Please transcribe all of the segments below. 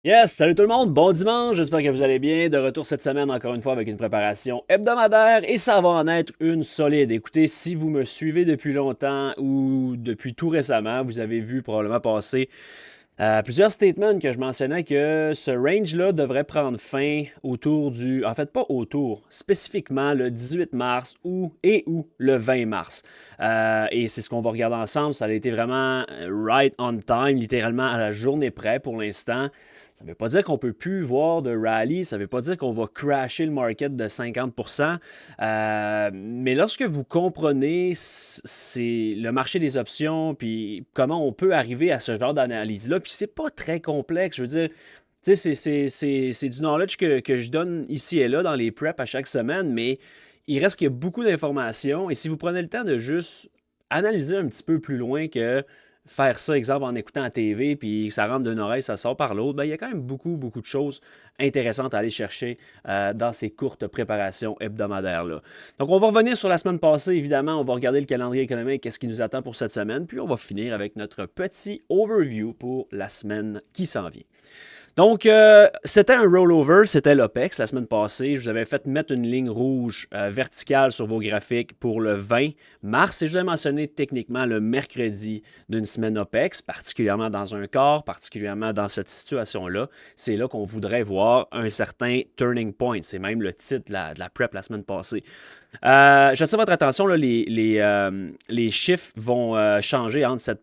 Yes, salut tout le monde, bon dimanche, j'espère que vous allez bien. De retour cette semaine encore une fois avec une préparation hebdomadaire et ça va en être une solide. Écoutez, si vous me suivez depuis longtemps ou depuis tout récemment, vous avez vu probablement passer plusieurs statements que je mentionnais que ce range-là devrait prendre fin autour du... En fait, pas autour, spécifiquement le 18 mars ou le 20 mars. Et c'est ce qu'on va regarder ensemble. Ça a été vraiment right on time, littéralement à la journée près pour l'instant. Ça ne veut pas dire qu'on ne peut plus voir de rallye, ça ne veut pas dire qu'on va crasher le market de 50%. Mais lorsque vous comprenez c'est le marché des options, puis comment on peut arriver à ce genre d'analyse-là, puis c'est pas très complexe, je veux dire, tu sais, c'est du knowledge que je donne ici et là dans les preps à chaque semaine, mais il reste qu'il y a beaucoup d'informations, et si vous prenez le temps de juste analyser un petit peu plus loin que faire ça, exemple, en écoutant la TV, puis ça rentre d'une oreille, ça sort par l'autre, ben, il y a quand même beaucoup de choses intéressantes à aller chercher dans ces courtes préparations hebdomadaires-là. Donc, on va revenir sur la semaine passée, évidemment, on va regarder le calendrier économique, qu'est-ce qui nous attend pour cette semaine, puis on va finir avec notre petit overview pour la semaine qui s'en vient. Donc, c'était un rollover, c'était l'OPEX la semaine passée. Je vous avais fait mettre une ligne rouge verticale sur vos graphiques pour le 20 mars et je vous ai mentionné techniquement le mercredi d'une semaine OPEX, particulièrement dans un corps, particulièrement dans cette situation-là. C'est là qu'on voudrait voir un certain turning point. C'est même le titre de la prep la semaine passée. J'attire votre attention, là, les chiffres vont changer entre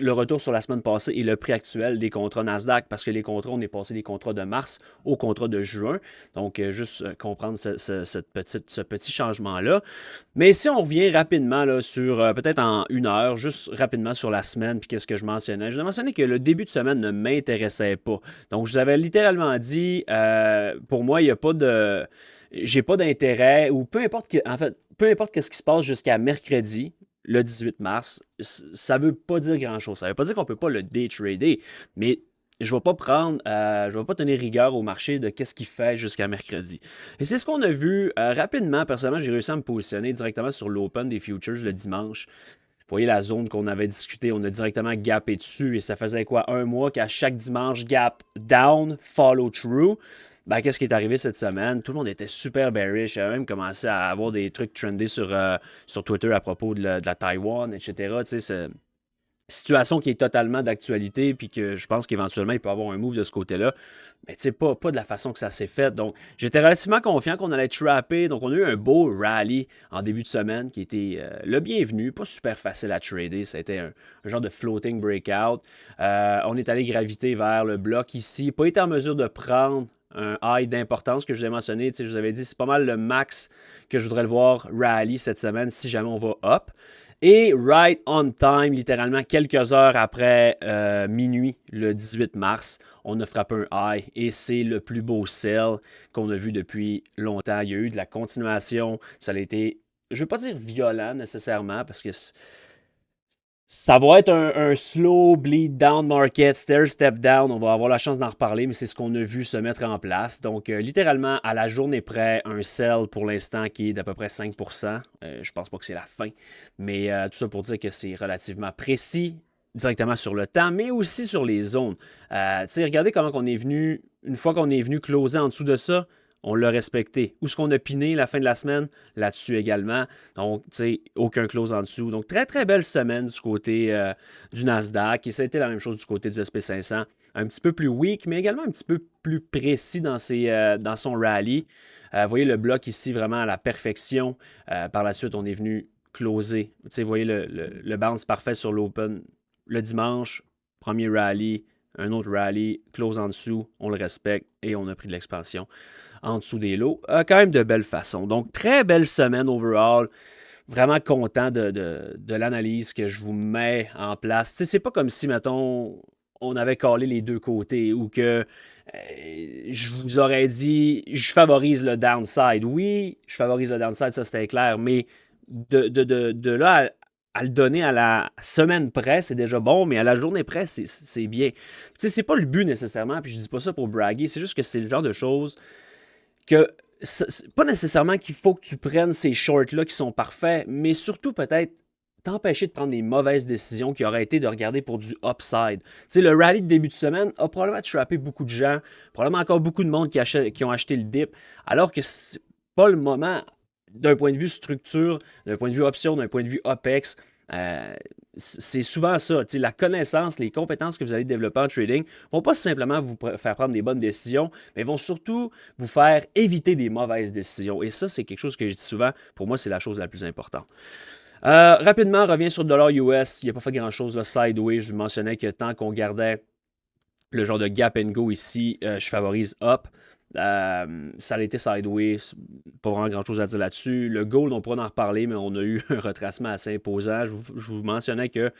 le retour sur la semaine passée et le prix actuel des contrats Nasdaq, parce que les contrats, on est passé des contrats de mars aux contrats de juin. Donc, juste comprendre ce petit changement-là. Mais si on revient rapidement là, sur, peut-être en une heure, juste rapidement sur la semaine, puis qu'est-ce que je mentionnais. Je mentionnais que le début de semaine ne m'intéressait pas. Donc, je vous avais littéralement dit, pour moi, il n'y a pas de... J'ai pas d'intérêt, ou peu importe, en fait, peu importe ce qui se passe jusqu'à mercredi, le 18 mars, ça ne veut pas dire grand-chose. Ça ne veut pas dire qu'on ne peut pas le day trader, mais je ne vais pas prendre, je vais pas tenir rigueur au marché de qu'est-ce qu'il fait jusqu'à mercredi. Et c'est ce qu'on a vu rapidement. Personnellement, j'ai réussi à me positionner directement sur l'open des futures le dimanche. Vous voyez la zone qu'on avait discuté, on a directement gapé dessus et ça faisait quoi, un mois qu'à chaque dimanche, gap down, follow through. Ben, qu'est-ce qui est arrivé cette semaine? Tout le monde était super bearish. J'avais même commencé à avoir des trucs trendés sur Twitter à propos de la Taïwan, etc. Tu sais, c'est une situation qui est totalement d'actualité, puis que je pense qu'éventuellement, il peut y avoir un move de ce côté-là. Mais tu sais, pas de la façon que ça s'est fait. Donc, j'étais relativement confiant qu'on allait trapper. Donc, on a eu un beau rally en début de semaine qui était le bienvenu. Pas super facile à trader. Ça a été un genre de floating breakout. On est allé graviter vers le bloc ici. Pas été en mesure de prendre un high d'importance que je vous ai mentionné. Je vous avais dit, c'est pas mal le max que je voudrais le voir rally cette semaine si jamais on va up. Et right on time, littéralement quelques heures après minuit, le 18 mars, on a frappé un high et c'est le plus beau sell qu'on a vu depuis longtemps. Il y a eu de la continuation, ça a été, je ne veux pas dire violent nécessairement parce que ça va être un slow bleed down market, stair step down. On va avoir la chance d'en reparler, mais c'est ce qu'on a vu se mettre en place. Donc, littéralement, à la journée près, un sell pour l'instant qui est d'à peu près 5%. Je pense pas que c'est la fin, mais tout ça pour dire que c'est relativement précis directement sur le temps, mais aussi sur les zones. Regardez comment on est venu, une fois qu'on est venu closer en dessous de ça, on l'a respecté. Où est-ce qu'on a piné la fin de la semaine? Là-dessus également. Donc, tu sais, aucun close en dessous. Donc, très belle semaine du côté du Nasdaq. Et ça a été la même chose du côté du SP500. Un petit peu plus weak, mais également un petit peu plus précis dans son rallye. Vous voyez le bloc ici vraiment à la perfection. Par la suite, on est venu closer. Tu sais, vous voyez le bounce parfait sur l'open le dimanche. Premier rallye, un autre rallye, close en dessous, on le respecte et on a pris de l'expansion en dessous des lots. Quand même de belle façon. Donc, très belle semaine overall. Vraiment content de l'analyse que je vous mets en place. Tu sais, c'est pas comme si, mettons, on avait collé les deux côtés ou que je vous aurais dit, je favorise le downside. Oui, je favorise le downside, ça c'était clair, mais de là à le donner à la semaine près, c'est déjà bon, mais à la journée près, c'est bien. Tu sais, c'est pas le but nécessairement, puis je dis pas ça pour braguer, c'est juste que c'est le genre de choses que c'est pas nécessairement qu'il faut que tu prennes ces shorts-là qui sont parfaits, mais surtout peut-être t'empêcher de prendre des mauvaises décisions qui auraient été de regarder pour du upside. Tu sais, le rallye de début de semaine a probablement trappé beaucoup de gens, probablement encore beaucoup de monde qui ont acheté le dip, alors que c'est pas le moment d'un point de vue structure, d'un point de vue option, d'un point de vue OPEX. C'est souvent ça. La connaissance, les compétences que vous allez développer en trading vont pas simplement vous faire prendre des bonnes décisions, mais vont surtout vous faire éviter des mauvaises décisions. Et ça, c'est quelque chose que je dis souvent. Pour moi, c'est la chose la plus importante. Rapidement, revient sur le dollar US. Il n'a pas fait grand-chose, le sideways. Je vous mentionnais que tant qu'on gardait le genre de gap and go ici, je favorise up. Ça a été sideways, pas vraiment grand-chose à dire là-dessus. Le gold, on pourra en reparler, mais on a eu un retracement assez imposant. Je vous mentionnais que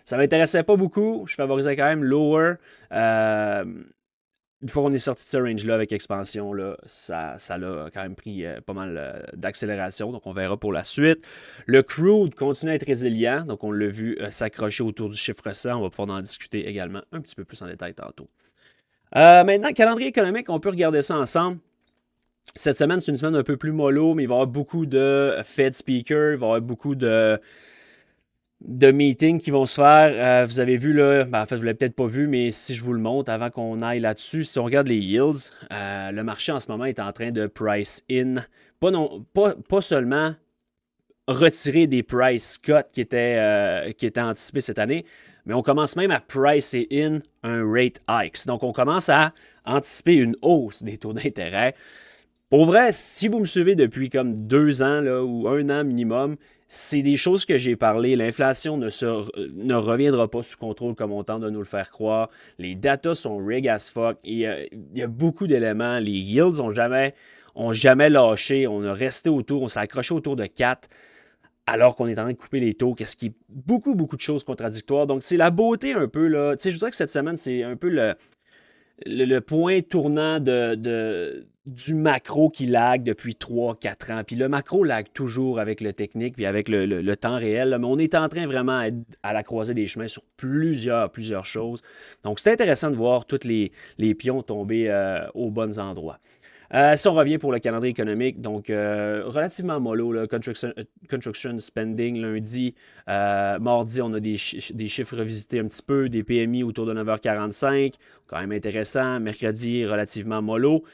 ça ne m'intéressait pas beaucoup. Je favorisais quand même lower. Une fois qu'on est sorti de ce range-là avec expansion, là, ça l'a quand même pris pas mal d'accélération. Donc, on verra pour la suite. Le crude continue à être résilient. Donc, on l'a vu s'accrocher autour du chiffre 100. On va pouvoir en discuter également un petit peu plus en détail tantôt. Maintenant, calendrier économique, on peut regarder ça ensemble. Cette semaine, c'est une semaine un peu plus mollo, mais il va y avoir beaucoup de Fed speakers, il va y avoir beaucoup de meetings qui vont se faire. Vous avez vu, là, en fait, vous ne l'avez peut-être pas vu, mais si je vous le montre avant qu'on aille là-dessus, si on regarde les yields, le marché en ce moment est en train de price in. Pas seulement retirer des price cuts qui étaient anticipés cette année, mais on commence même à pricer in un rate hikes. Donc, on commence à anticiper une hausse des taux d'intérêt. Pour vrai, si vous me suivez depuis comme 2 ans là, ou 1 an minimum, c'est des choses que j'ai parlé. L'inflation ne reviendra pas sous contrôle comme on tente de nous le faire croire. Les datas sont rig as fuck. Il y a beaucoup d'éléments. Les yields ont jamais lâché. On a resté autour, on s'est accroché autour de 4 alors qu'on est en train de couper les taux, qu'est-ce qui est beaucoup, beaucoup de choses contradictoires. Donc, c'est la beauté un peu, là. Tu sais, je dirais que cette semaine, c'est un peu le point tournant du macro qui lag depuis 3-4 ans. Puis le macro lag toujours avec le technique puis avec le temps réel. Là. Mais on est en train vraiment à la croisée des chemins sur plusieurs choses. Donc, c'est intéressant de voir tous les pions tomber aux bons endroits. Si on revient pour le calendrier économique, donc relativement mollo, là, construction spending lundi, mardi, on a des chiffres revisités un petit peu, des PMI autour de 9h45, quand même intéressant. Mercredi, relativement mollo.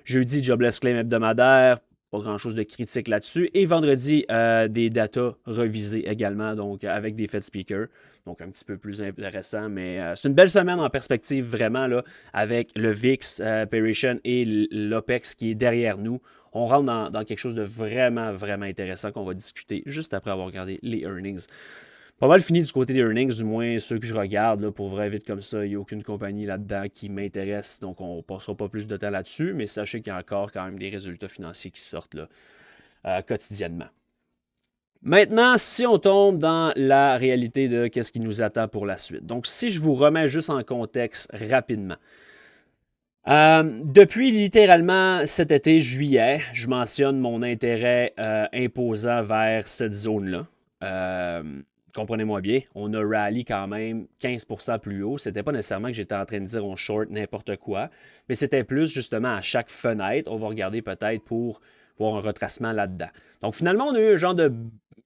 Jeudi, jobless claim hebdomadaire, pas grand-chose de critique là-dessus. Et vendredi, des datas revisées également, donc avec des Fed speakers. Donc, un petit peu plus intéressant, mais c'est une belle semaine en perspective, vraiment, là, avec le VIX, Peration et l'OPEX qui est derrière nous. On rentre dans quelque chose de vraiment, vraiment intéressant qu'on va discuter juste après avoir regardé les earnings. Pas mal fini du côté des earnings, du moins ceux que je regarde, là, pour vrai, vite comme ça. Il n'y a aucune compagnie là-dedans qui m'intéresse, donc on ne passera pas plus de temps là-dessus, mais sachez qu'il y a encore quand même des résultats financiers qui sortent là, quotidiennement. Maintenant, si on tombe dans la réalité de qu'est-ce qui nous attend pour la suite. Donc, si je vous remets juste en contexte rapidement. Depuis littéralement cet été, juillet, je mentionne mon intérêt imposant vers cette zone-là. Comprenez-moi bien, on a rally quand même 15% plus haut. C'était pas nécessairement que j'étais en train de dire on short n'importe quoi, mais c'était plus justement à chaque fenêtre, on va regarder peut-être pour voir un retracement là-dedans. Donc finalement, on a eu un genre de,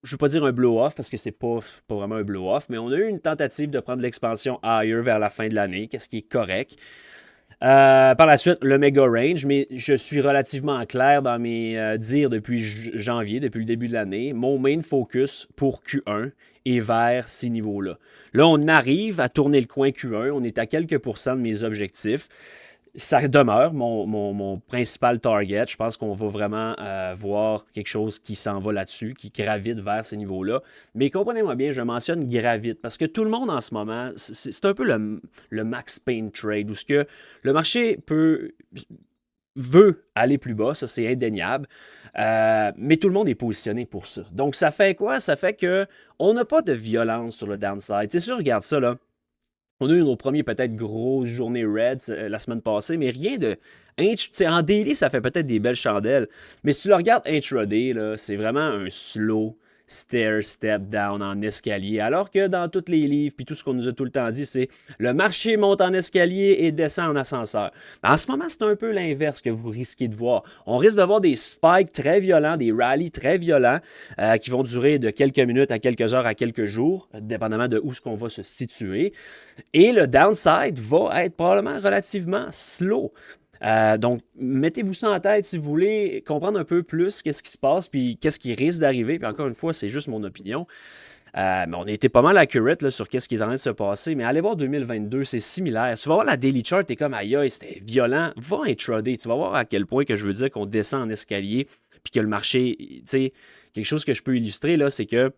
je ne veux pas dire un blow-off parce que c'est pas vraiment un blow-off, mais on a eu une tentative de prendre l'expansion higher vers la fin de l'année, qu'est-ce qui est correct. Par la suite, le méga range, mais je suis relativement clair dans mes dires depuis janvier, depuis le début de l'année. Mon main focus pour Q1 est vers ces niveaux-là. Là, on arrive à tourner le coin Q1, on est à quelques pourcents de mes objectifs. Ça demeure mon principal target. Je pense qu'on va vraiment voir quelque chose qui s'en va là-dessus, qui gravite vers ces niveaux-là. Mais comprenez-moi bien, je mentionne gravite parce que tout le monde en ce moment, c'est un peu le max pain trade où ce que le marché veut aller plus bas, ça c'est indéniable, mais tout le monde est positionné pour ça. Donc ça fait quoi? Ça fait qu'on n'a pas de violence sur le downside. C'est sûr, regarde ça là. On a eu nos premiers peut-être grosses journées Reds la semaine passée, mais rien de... En daily, ça fait peut-être des belles chandelles, mais si tu le regardes intraday, là, c'est vraiment un slow. stair step down en escalier. Alors que dans tous les livres, puis tout ce qu'on nous a tout le temps dit, c'est le marché monte en escalier et descend en ascenseur. Mais en ce moment, c'est un peu l'inverse que vous risquez de voir. On risque de voir des spikes très violents, des rallyes très violents qui vont durer de quelques minutes à quelques heures à quelques jours, dépendamment de où est-ce qu'on va se situer. Et le downside va être probablement relativement slow. Donc, mettez-vous ça en tête si vous voulez comprendre un peu plus qu'est-ce qui se passe, puis qu'est-ce qui risque d'arriver. Puis encore une fois, c'est juste mon opinion. Mais on a été pas mal accurate là, sur qu'est-ce qui est en train de se passer. Mais allez voir 2022, c'est similaire. Tu vas voir la daily chart, t'es comme aïe, c'était violent. Va intraday. Tu vas voir à quel point que je veux dire qu'on descend en escalier, puis que le marché, tu sais, quelque chose que je peux illustrer, là, c'est que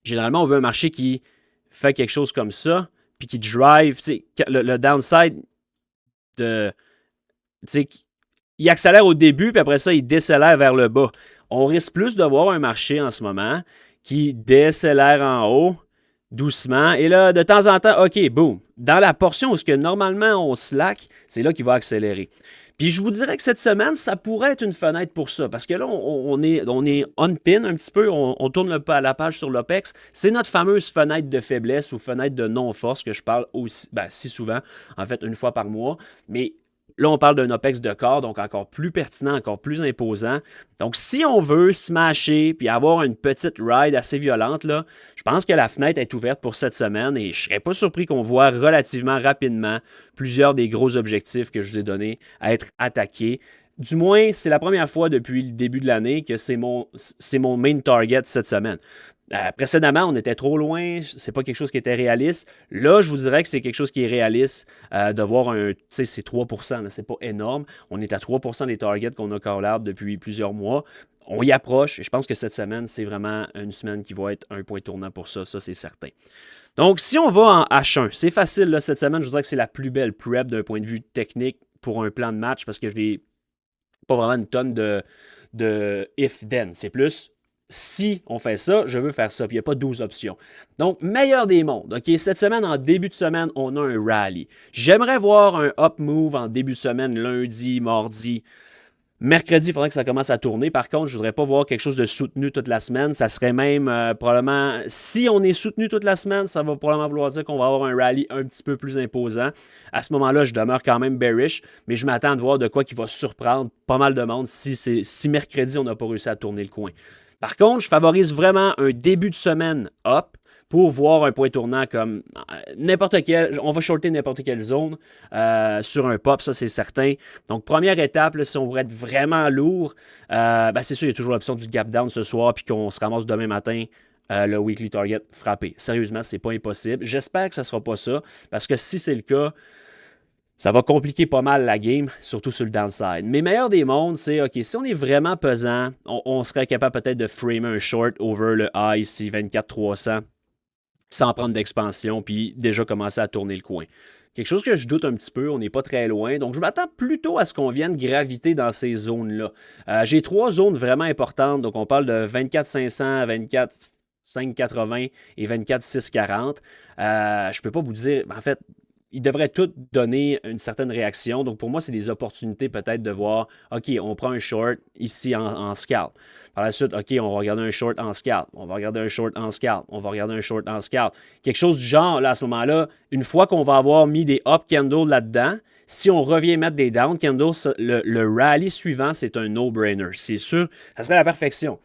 généralement, on veut un marché qui fait quelque chose comme ça, puis qui drive, tu sais, le downside de il accélère au début, puis après ça, il décélère vers le bas. On risque plus de voir un marché en ce moment qui décélère en haut, doucement. Et là, de temps en temps, OK, boum. Dans la portion où ce que normalement on slack, c'est là qu'il va accélérer. Puis je vous dirais que cette semaine, ça pourrait être une fenêtre pour ça. Parce que là, on est on-pin un petit peu, on tourne la page sur l'OPEX. C'est notre fameuse fenêtre de faiblesse ou fenêtre de non-force que je parle aussi, si souvent, en fait, une fois par mois. Mais là, on parle d'un OPEX de corps, donc encore plus pertinent, encore plus imposant. Donc, si on veut smasher puis avoir une petite ride assez violente, là, je pense que la fenêtre est ouverte pour cette semaine et je ne serais pas surpris qu'on voit relativement rapidement plusieurs des gros objectifs que je vous ai donnés à être attaqués. Du moins, c'est la première fois depuis le début de l'année que c'est mon main target cette semaine. Précédemment, on était trop loin, c'est pas quelque chose qui était réaliste. Là, je vous dirais que c'est quelque chose qui est réaliste de voir tu sais, c'est 3%, c'est pas énorme. On est à 3% des targets qu'on a call out depuis plusieurs mois. On y approche et je pense que cette semaine, c'est vraiment une semaine qui va être un point tournant pour ça, c'est certain. Donc, si on va en H1, c'est facile, là, cette semaine, je vous dirais que c'est la plus belle prep d'un point de vue technique pour un plan de match parce que j'ai pas vraiment une tonne de if-then. C'est plus si on fait ça, je veux faire ça. Puis il n'y a pas 12 options. Donc, meilleur des mondes. OK, cette semaine, en début de semaine, on a un rally. J'aimerais voir un up move en début de semaine, lundi, mardi. Mercredi, il faudrait que ça commence à tourner. Par contre, je ne voudrais pas voir quelque chose de soutenu toute la semaine. Ça serait même probablement, si on est soutenu toute la semaine, ça va probablement vouloir dire qu'on va avoir un rallye un petit peu plus imposant. À ce moment-là, je demeure quand même bearish, mais je m'attends de voir de quoi qui va surprendre pas mal de monde si mercredi, on n'a pas réussi à tourner le coin. Par contre, je favorise vraiment un début de semaine up pour voir un point tournant comme n'importe quel, on va shorter n'importe quelle zone sur un pop, ça c'est certain. Donc première étape, là, si on voudrait être vraiment lourd, c'est sûr, il y a toujours l'option du gap down ce soir, puis qu'on se ramasse demain matin le weekly target frappé. Sérieusement, c'est pas impossible. J'espère que ça sera pas ça, parce que si c'est le cas, ça va compliquer pas mal la game, surtout sur le downside. Mais meilleur des mondes, c'est, OK, si on est vraiment pesant, on serait capable peut-être de framer un short over le high ici, 24-300, sans prendre d'expansion, puis déjà commencer à tourner le coin. Quelque chose que je doute un petit peu, on n'est pas très loin, donc je m'attends plutôt à ce qu'on vienne graviter dans ces zones-là. J'ai 3 zones vraiment importantes, donc on parle de 24-500, 24-580 et 24-640. Je ne peux pas vous dire, en fait, ils devraient tous donner une certaine réaction. Donc, pour moi, c'est des opportunités peut-être de voir, OK, on prend un short ici en scalp. Par la suite, OK, on va regarder un short en scalp. On va regarder un short en scalp. On va regarder un short en scalp. Quelque chose du genre, là, à ce moment-là, une fois qu'on va avoir mis des up candles là-dedans, si on revient mettre des down candles, le rally suivant, c'est un no-brainer. C'est sûr, ça serait la perfection.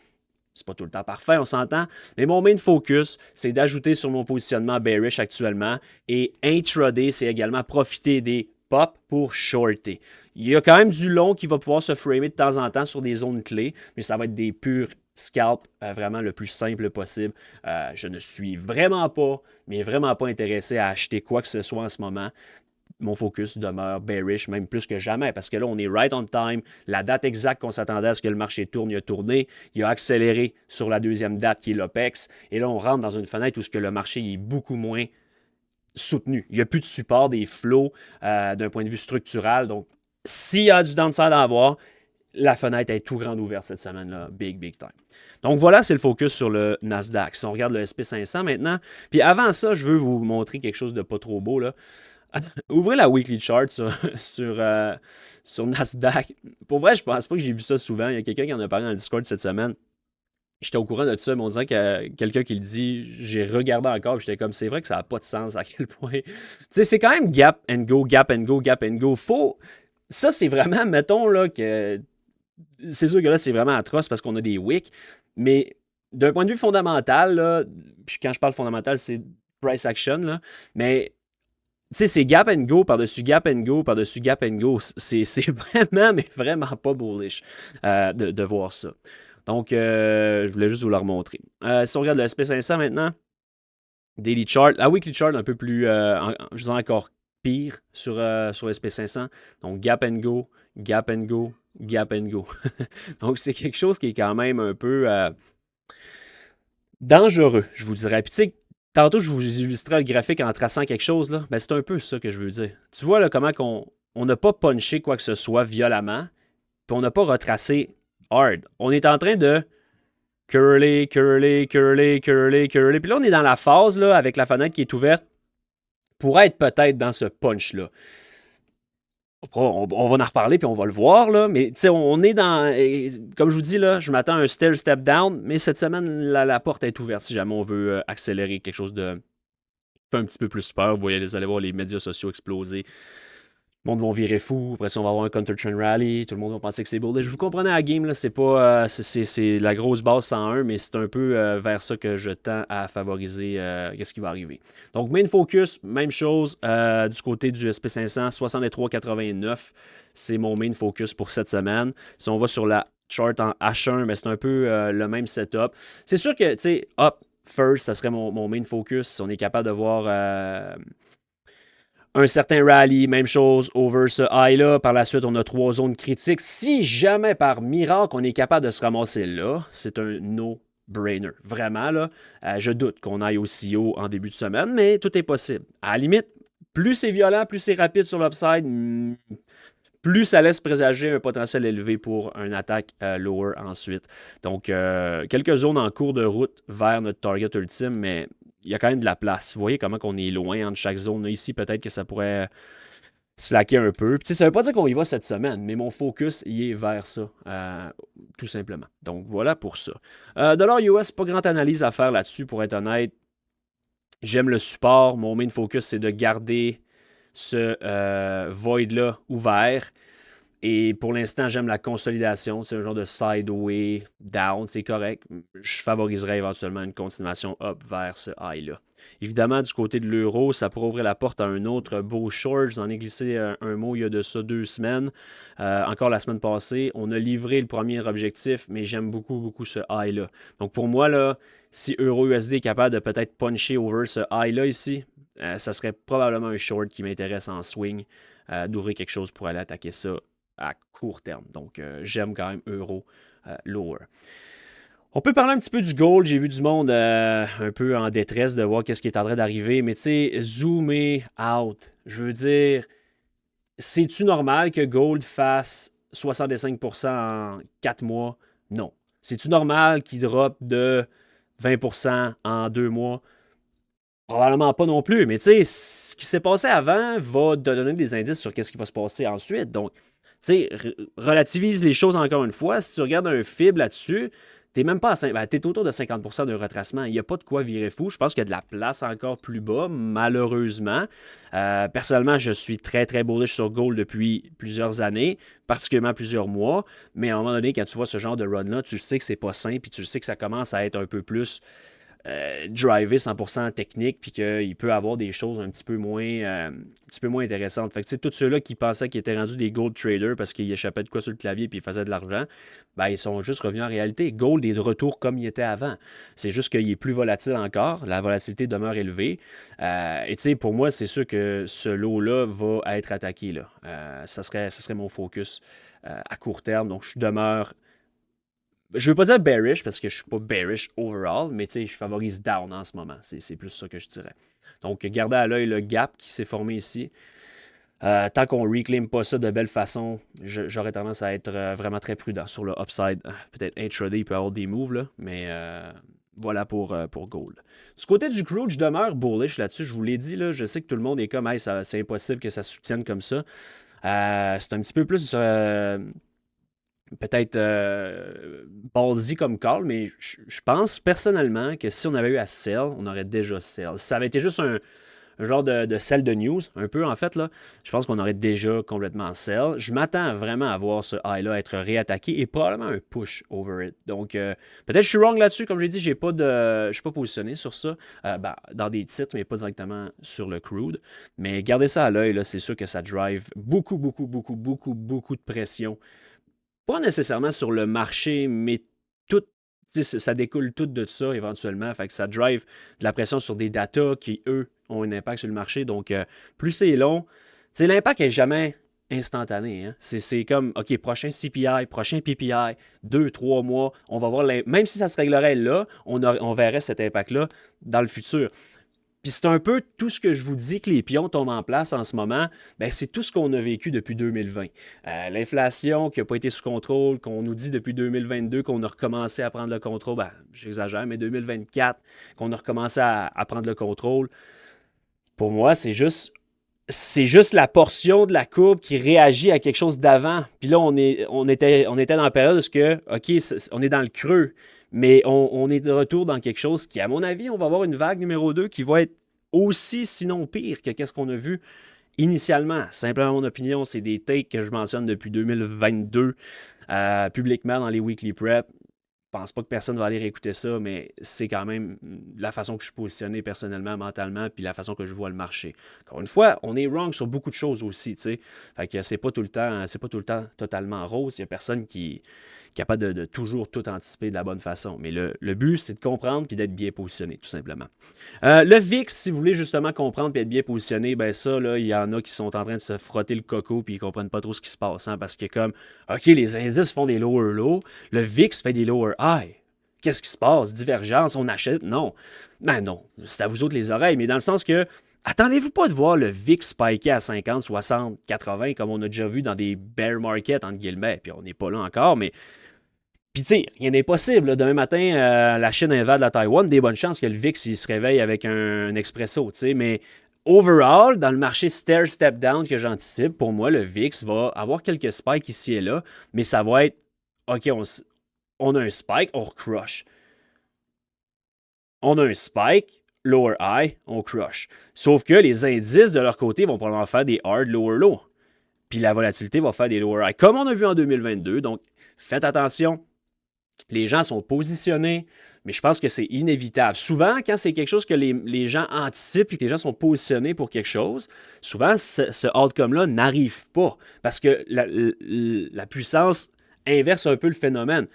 C'est pas tout le temps parfait, on s'entend. Mais mon main focus, c'est d'ajouter sur mon positionnement bearish actuellement. Et intraday, c'est également profiter des pops pour shorter. Il y a quand même du long qui va pouvoir se framer de temps en temps sur des zones clés, mais ça va être des purs scalp vraiment le plus simple possible. Je ne suis vraiment pas, mais vraiment pas intéressé à acheter quoi que ce soit en ce moment. Mon focus demeure bearish, même plus que jamais, parce que là, on est right on time. La date exacte qu'on s'attendait à ce que le marché tourne, il a tourné. Il a accéléré sur la deuxième date qui est l'OPEX. Et là, on rentre dans une fenêtre où ce que le marché est beaucoup moins soutenu. Il n'y a plus de support des flots d'un point de vue structural. Donc, s'il y a du downside à avoir, la fenêtre est tout grande ouverte cette semaine-là. Big, big time. Donc voilà, c'est le focus sur le Nasdaq. Si on regarde le SP500 maintenant, puis avant ça, je veux vous montrer quelque chose de pas trop beau, là. Ouvrez la weekly chart sur Nasdaq. Pour vrai, je pense pas que j'ai vu ça souvent. Il y a quelqu'un qui en a parlé dans le Discord cette semaine. J'étais au courant de ça, mais on dirait que quelqu'un qui le dit, j'ai regardé encore, puis j'étais comme, c'est vrai que ça n'a pas de sens à quel point. Tu sais, c'est quand même gap and go, gap and go, gap and go. Faut. Ça, c'est vraiment, mettons, là, que. C'est sûr que là, c'est vraiment atroce parce qu'on a des wicks, mais d'un point de vue fondamental, là, puis quand je parle fondamental, c'est price action, là, mais tu sais, c'est gap and go par-dessus gap and go par-dessus gap and go. C'est vraiment, mais vraiment pas bullish de voir ça. Donc, je voulais juste vous le remontrer. Si on regarde le SP500 maintenant, Daily Chart, la Weekly Chart un peu plus, je dirais encore pire sur SP500. Donc, gap and go, gap and go, gap and go. Donc, c'est quelque chose qui est quand même un peu dangereux, je vous dirais. Puis, tu sais, tantôt, je vous illustrais le graphique en traçant quelque chose, là. Ben, c'est un peu ça que je veux dire. Tu vois, là, comment on n'a pas punché quoi que ce soit violemment, puis on n'a pas retracé hard. On est en train de curler, curler, curler, curler, curler. Puis là, on est dans la phase, là, avec la fenêtre qui est ouverte, pour être peut-être dans ce punch-là. On va en reparler puis on va le voir, là. Mais tu sais, on est dans. Comme je vous dis, là, je m'attends à un stair step down, mais cette semaine, la porte est ouverte si jamais on veut accélérer quelque chose de fait un petit peu plus peur. Vous allez voir les médias sociaux exploser. Le monde va virer fou. Après ça, on va avoir un counter-trend rally. Tout le monde va penser que c'est bullish. Vous comprenez la game, là, c'est pas. C'est la grosse base 101, mais c'est un peu vers ça que je tends à favoriser qu'est-ce qui va arriver. Donc, main focus, même chose. Du côté du SP500, 63,89. C'est mon main focus pour cette semaine. Si on va sur la chart en H1, mais c'est un peu le même setup. C'est sûr que, tu sais, up first, ça serait mon main focus. Si on est capable de voir un certain rally, même chose, over ce high-là. Par la suite, on a 3 zones critiques. Si jamais par miracle, on est capable de se ramasser là, c'est un no-brainer. Vraiment, là, je doute qu'on aille aussi haut en début de semaine, mais tout est possible. À la limite, plus c'est violent, plus c'est rapide sur l'upside, plus ça laisse présager un potentiel élevé pour une attaque lower ensuite. Donc, quelques zones en cours de route vers notre target ultime, mais il y a quand même de la place. Vous voyez comment on est loin entre chaque zone. Là, ici, peut-être que ça pourrait slacker un peu. Puis, ça ne veut pas dire qu'on y va cette semaine, mais mon focus y est vers ça, tout simplement. Donc, voilà pour ça. Dollar US, pas grande analyse à faire là-dessus, pour être honnête. J'aime le support. Mon main focus, c'est de garder ce void-là ouvert. Et pour l'instant, j'aime la consolidation. C'est un genre de sideway down, c'est correct. Je favoriserais éventuellement une continuation up vers ce high-là. Évidemment, du côté de l'euro, ça pourrait ouvrir la porte à un autre beau short. J'en ai glissé un mot il y a de ça 2 semaines. Encore la semaine passée, on a livré le premier objectif, mais j'aime beaucoup, beaucoup ce high-là. Donc pour moi, là, si euro-USD est capable de peut-être puncher over ce high-là ici, ça serait probablement un short qui m'intéresse en swing, d'ouvrir quelque chose pour aller attaquer ça à court terme. Donc, j'aime quand même euro lower. On peut parler un petit peu du gold. J'ai vu du monde un peu en détresse de voir qu'est-ce qui est en train d'arriver. Mais tu sais, zoomer out. Je veux dire, c'est-tu normal que gold fasse 65% en 4 mois? Non. C'est-tu normal qu'il drop de 20% en 2 mois? Probablement pas non plus. Mais tu sais, ce qui s'est passé avant va te donner des indices sur qu'est-ce qui va se passer ensuite. Donc, tu sais, relativise les choses encore une fois. Si tu regardes un fib là-dessus, t'es même pas à t'es autour de 50% d'un retracement. Il n'y a pas de quoi virer fou. Je pense qu'il y a de la place encore plus bas, malheureusement. Personnellement, je suis très, très bullish sur gold depuis plusieurs années, particulièrement plusieurs mois. Mais à un moment donné, quand tu vois ce genre de run-là, tu le sais que c'est pas simple, puis tu le sais que ça commence à être un peu plus driver 100% technique, puis qu'il peut avoir des choses un petit peu moins intéressantes. Fait que, tu sais, tous ceux-là qui pensaient qu'ils étaient rendus des gold traders parce qu'ils échappaient de quoi sur le clavier puis ils faisaient de l'argent, ben, ils sont juste revenus en réalité. Gold est de retour comme il était avant. C'est juste qu'il est plus volatile encore. La volatilité demeure élevée. Et tu sais, pour moi, c'est sûr que ce lot-là va être attaqué, là. Ça serait mon focus à court terme. Donc, je demeure. Je veux pas dire bearish parce que je suis pas bearish overall, mais je favorise down en ce moment. C'est plus ça que je dirais. Donc, gardez à l'œil le gap qui s'est formé ici. Tant qu'on ne reclaim pas ça de belle façon, j'aurais tendance à être vraiment très prudent sur le upside. Peut-être intraday, il peut y avoir des moves, là, mais voilà pour gold. Du côté du crude, je demeure bullish là-dessus. Je vous l'ai dit, là, je sais que tout le monde est comme hey, c'est impossible que ça se soutienne comme ça. C'est un petit peu plus peut-être ballsy comme call, mais je pense personnellement que si on avait eu à sell, on aurait déjà sell. Si ça avait été juste un genre de sell de news, un peu en fait, là, je pense qu'on aurait déjà complètement sell. Je m'attends vraiment à voir ce high-là être réattaqué et probablement un push over it. Donc, peut-être que je suis wrong là-dessus. Comme j'ai dit, je ne suis pas positionné sur ça, dans des titres, mais pas directement sur le crude. Mais gardez ça à l'œil, là, c'est sûr que ça drive beaucoup, beaucoup, beaucoup, beaucoup, beaucoup de pression. Pas nécessairement sur le marché, mais tout, ça découle tout de ça éventuellement. Fait que ça drive de la pression sur des datas qui, eux, ont un impact sur le marché. Donc, plus c'est long, l'impact n'est jamais instantané. Hein. C'est comme, OK, prochain CPI, prochain PPI, 2, 3 mois, on va voir, même si ça se réglerait là, on verrait cet impact-là dans le futur. Puis c'est un peu tout ce que je vous dis que les pions tombent en place en ce moment, ben c'est tout ce qu'on a vécu depuis 2020. L'inflation qui n'a pas été sous contrôle, qu'on nous dit depuis 2022 qu'on a recommencé à prendre le contrôle, ben j'exagère, mais 2024 qu'on a recommencé à prendre le contrôle. Pour moi, c'est juste la portion de la courbe qui réagit à quelque chose d'avant. Puis là, on était dans la période où OK, on est dans le creux, mais on est de retour dans quelque chose qui, à mon avis, on va avoir une vague numéro 2 qui va être aussi, sinon pire, que qu'est-ce qu'on a vu initialement. Simplement mon opinion, c'est des takes que je mentionne depuis 2022 publiquement dans les weekly prep. Je pense pas que personne va aller réécouter ça, mais c'est quand même la façon que je suis positionné personnellement, mentalement, puis la façon que je vois le marché. Encore une fois, on est wrong sur beaucoup de choses aussi, tu sais. Fait que c'est pas tout le temps totalement rose. Il y a personne qui est capable de toujours tout anticiper de la bonne façon. Mais le but, c'est de comprendre puis d'être bien positionné, tout simplement. Le VIX, si vous voulez justement comprendre et être bien positionné, ben ça, là, il y en a qui sont en train de se frotter le coco puis ils comprennent pas trop ce qui se passe. Hein, parce que comme, OK, les indices font des lower low, le VIX fait des lower high. Qu'est-ce qui se passe? Divergence, on achète? Non. Ben non, c'est à vous autres les oreilles, mais dans le sens que attendez-vous pas de voir le VIX spiker à 50, 60, 80 comme on a déjà vu dans des bear markets, entre guillemets, puis on n'est pas là encore, mais puis, tu sais, rien n'est possible. Là. Demain matin, la Chine invade la Taïwan. Des bonnes chances que le VIX il se réveille avec un expresso. Tu sais, mais overall, dans le marché stair-step down que j'anticipe, pour moi, le VIX va avoir quelques spikes ici et là, mais ça va être OK, on a un spike, on crush. On a un spike, lower high, on crush. Sauf que les indices de leur côté vont probablement faire des hard lower low. Puis la volatilité va faire des lower high, comme on a vu en 2022. Donc, faites attention. Les gens sont positionnés, mais je pense que c'est inévitable. Souvent, quand c'est quelque chose que les gens anticipent et que les gens sont positionnés pour quelque chose, souvent, ce outcome-là n'arrive pas parce que la puissance inverse un peu le phénomène.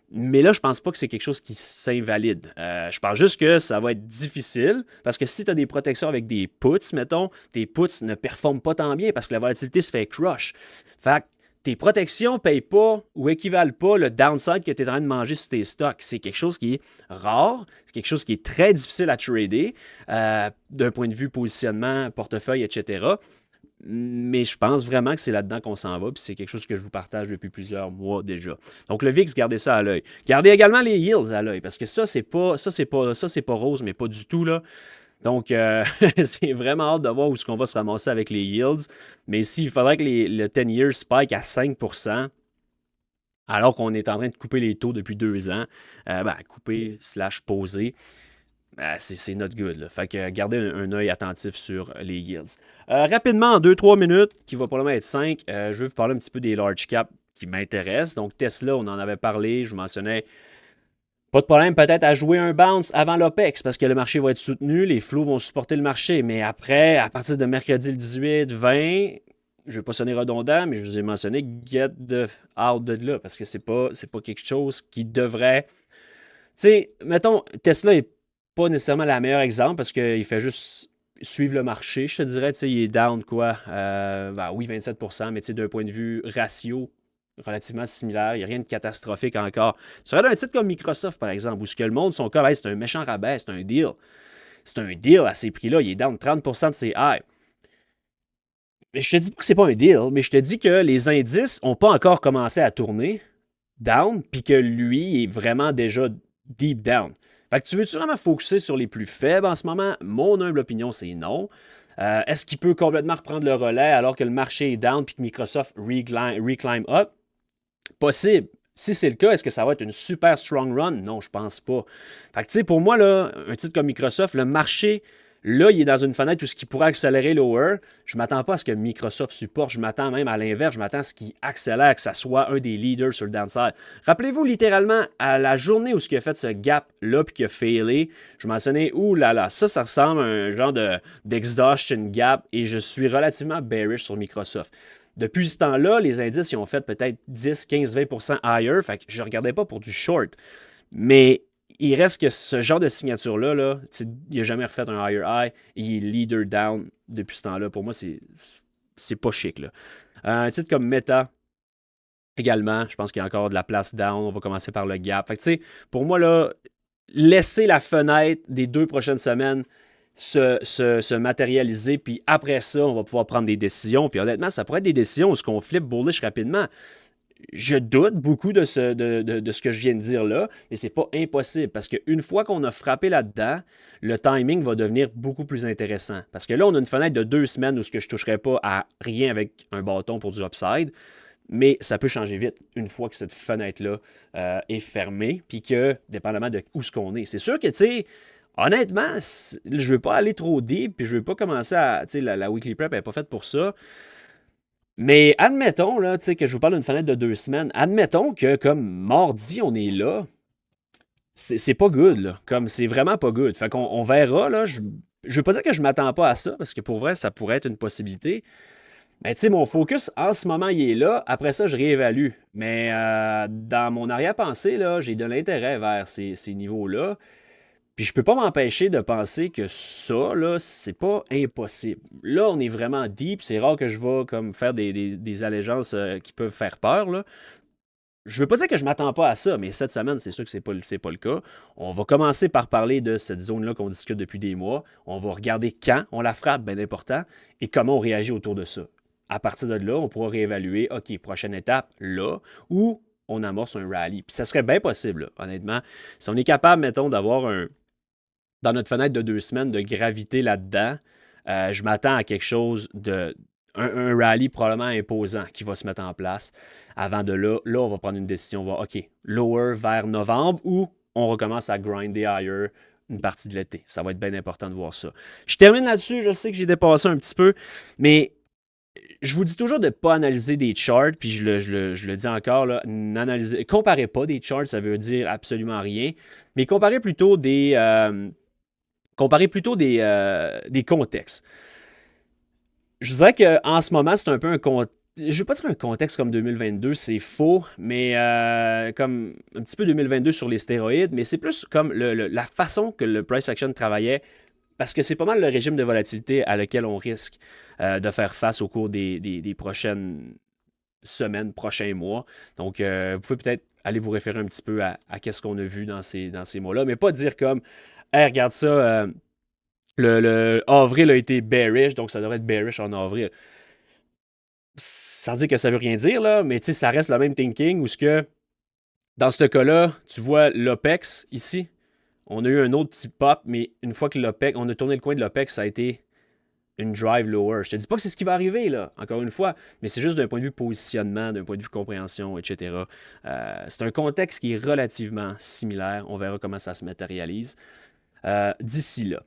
Mais là, je pense pas que c'est quelque chose qui s'invalide. Je pense juste que ça va être difficile parce que si tu as des protections avec des puts, mettons, tes puts ne performent pas tant bien parce que la volatilité se fait crush. Fait que tes protections ne payent pas ou équivalent pas le downside que tu es en train de manger sur tes stocks. C'est quelque chose qui est rare, c'est quelque chose qui est très difficile à trader d'un point de vue positionnement, portefeuille, etc. Mais je pense vraiment que c'est là-dedans qu'on s'en va, puis c'est quelque chose que je vous partage depuis plusieurs mois déjà. Donc le VIX, gardez ça à l'œil. Gardez également les yields à l'œil, parce que ça, c'est pas rose, mais pas du tout, là. Donc, c'est vraiment hâte de voir où est-ce qu'on va se ramasser avec les yields. Mais ici, il faudrait que le 10-year spike à 5%, alors qu'on est en train de couper les taux depuis 2 ans. Couper / poser. C'est not good. Là. Fait que gardez un œil attentif sur les yields. Rapidement, en 2-3 minutes, qui va probablement être 5, je vais vous parler un petit peu des large caps qui m'intéressent. Donc, Tesla, on en avait parlé, je vous mentionnais. Pas de problème peut-être à jouer un bounce avant l'OPEX parce que le marché va être soutenu, les flots vont supporter le marché. Mais après, à partir de mercredi le 18, 20, je ne vais pas sonner redondant, mais je vous ai mentionné get the out de là parce que c'est pas quelque chose qui devrait. Tu sais, mettons, Tesla n'est pas nécessairement le meilleur exemple parce qu'il fait juste suivre le marché. Je te dirais, tu sais, il est down quoi? Oui, 27%, mais tu sais, d'un point de vue ratio, relativement similaire. Il n'y a rien de catastrophique encore. Tu regardes un titre comme Microsoft, par exemple, où ce que le monde sont comme hey, c'est un méchant rabais, c'est un deal. C'est un deal à ces prix-là. Il est down 30% de ses highs. Mais je te dis pas que c'est pas un deal, mais je te dis que les indices n'ont pas encore commencé à tourner down, puis que lui est vraiment déjà deep down. Fait que tu veux-tu vraiment focuser sur les plus faibles en ce moment? Mon humble opinion, c'est non. Est-ce qu'il peut complètement reprendre le relais alors que le marché est down puis que Microsoft reclimb up? Possible. Si c'est le cas, est-ce que ça va être une super strong run? Non, je pense pas. Fait que, tu sais, pour moi, là, un titre comme Microsoft, le marché, là, il est dans une fenêtre où ce qui pourrait accélérer lower. Je ne m'attends pas à ce que Microsoft supporte. Je m'attends même à l'inverse. Je m'attends à ce qu'il accélère, que ça soit un des leaders sur le downside. Rappelez-vous littéralement à la journée où ce qui a fait ce gap-là puis qui a failé, je mentionnais, ouh là là, ça ressemble à un genre d'exhaustion gap et je suis relativement bearish sur Microsoft. Depuis ce temps-là, les indices ils ont fait peut-être 10, 15, 20% higher. Fait que je ne regardais pas pour du short. Mais il reste que ce genre de signature-là, là, il n'a jamais refait un higher high et il est leader down depuis ce temps-là. Pour moi, c'est pas chic. Là. Un titre comme Meta, également, je pense qu'il y a encore de la place down. On va commencer par le gap. Fait que, pour moi, là, laisser la fenêtre des 2 prochaines semaines se matérialiser, puis après ça, on va pouvoir prendre des décisions. Puis honnêtement, ça pourrait être des décisions où on flippe bullish rapidement. Je doute beaucoup de ce que je viens de dire là, mais c'est pas impossible parce qu'une fois qu'on a frappé là-dedans, le timing va devenir beaucoup plus intéressant. Parce que là, on a une fenêtre de 2 semaines où je ne toucherai pas à rien avec un bâton pour du upside, mais ça peut changer vite une fois que cette fenêtre-là est fermée, puis que, dépendamment de où ce qu'on est. C'est sûr que, tu sais, honnêtement, je ne veux pas aller trop deep, puis je ne veux pas commencer à. Tu sais, la weekly prep n'est pas faite pour ça. Mais admettons là, que je vous parle d'une fenêtre de 2 semaines. Admettons que comme mardi, on est là. C'est pas good, là. Comme c'est vraiment pas good. Fait qu'on on verra, là. Je veux pas dire que je m'attends pas à ça, parce que pour vrai, ça pourrait être une possibilité. Mais tu sais, mon focus en ce moment, il est là. Après ça, je réévalue. Mais dans mon arrière-pensée, là, j'ai de l'intérêt vers ces niveaux-là. Puis je peux pas m'empêcher de penser que ça, là, c'est pas impossible. Là, on est vraiment deep. C'est rare que je vais comme faire des allégeances qui peuvent faire peur, là. Je veux pas dire que je m'attends pas à ça, mais cette semaine, c'est sûr que c'est pas le cas. On va commencer par parler de cette zone-là qu'on discute depuis des mois. On va regarder quand on la frappe, bien important, et comment on réagit autour de ça. À partir de là, on pourra réévaluer, OK, prochaine étape, là, ou on amorce un rallye. Puis ça serait bien possible, là, honnêtement. Si on est capable, mettons, d'avoir dans notre fenêtre de 2 semaines, de graviter là-dedans, je m'attends à quelque chose un rallye probablement imposant qui va se mettre en place. Avant de là, on va prendre une décision. On va, OK, lower vers novembre ou on recommence à grinder higher une partie de l'été. Ça va être bien important de voir ça. Je termine là-dessus. Je sais que j'ai dépassé un petit peu, mais je vous dis toujours de ne pas analyser des charts, puis je le dis encore, là, comparez pas des charts, ça veut dire absolument rien, mais comparez plutôt des contextes. Je dirais qu'en ce moment, c'est un peu un contexte. Je ne veux pas dire un contexte comme 2022, c'est faux, mais comme un petit peu 2022 sur les stéroïdes, mais c'est plus comme la façon que le price action travaillait, parce que c'est pas mal le régime de volatilité à lequel on risque de faire face au cours des prochaines semaines, prochains mois. Donc, vous pouvez peut-être aller vous référer un petit peu à qu'est-ce qu'on a vu dans ces mois-là, mais pas dire comme, hey, regarde ça, le avril a été bearish, donc ça devrait être bearish en avril. Sans dire que ça veut rien dire, là, mais ça reste le même thinking où ce que, dans ce cas-là, tu vois l'OPEX ici, on a eu un autre petit pop, mais une fois que l'OPEX, on a tourné le coin de l'OPEX, ça a été une drive lower. Je te dis pas que c'est ce qui va arriver, là, encore une fois, mais c'est juste d'un point de vue positionnement, d'un point de vue compréhension, etc. C'est un contexte qui est relativement similaire. On verra comment ça se matérialise d'ici là.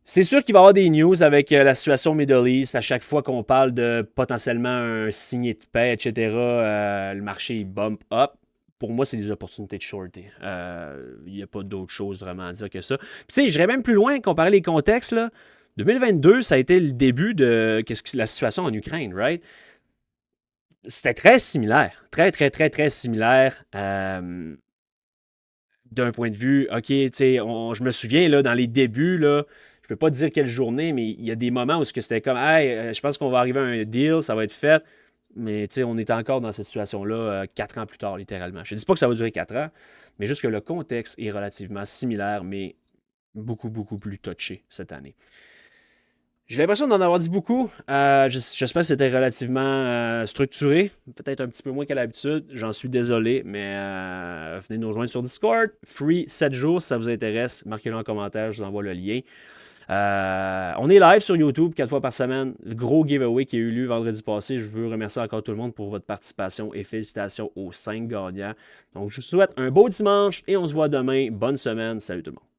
C'est sûr qu'il va y avoir des news avec la situation Middle East. À chaque fois qu'on parle de potentiellement un signé de paix, etc., le marché il bump up. Pour moi, c'est des opportunités de shorter. Il n'y a pas d'autre chose vraiment à dire que ça. Puis tu sais, j'irais même plus loin, comparer les contextes. Là. 2022, ça a été le début de la situation en Ukraine, right? C'était très similaire. Très, très, très, très similaire. D'un point de vue, OK, tu sais, je me souviens, là, dans les débuts, là, je ne peux pas te dire quelle journée, mais il y a des moments où c'était comme, hey, je pense qu'on va arriver à un deal, ça va être fait. Mais on est encore dans cette situation-là 4 ans plus tard, littéralement. Je ne dis pas que ça va durer 4 ans, mais juste que le contexte est relativement similaire, mais beaucoup, beaucoup plus touché cette année. J'ai l'impression d'en avoir dit beaucoup. J'espère que c'était relativement structuré. Peut-être un petit peu moins qu'à l'habitude. J'en suis désolé, mais venez nous rejoindre sur Discord. Free 7 jours si ça vous intéresse. Marquez-le en commentaire, je vous envoie le lien. On est live sur YouTube 4 fois par semaine. Le gros giveaway qui a eu lieu vendredi passé. Je veux remercier encore tout le monde pour votre participation et félicitations aux 5 gagnants. Donc, je vous souhaite un beau dimanche et on se voit demain. Bonne semaine. Salut tout le monde.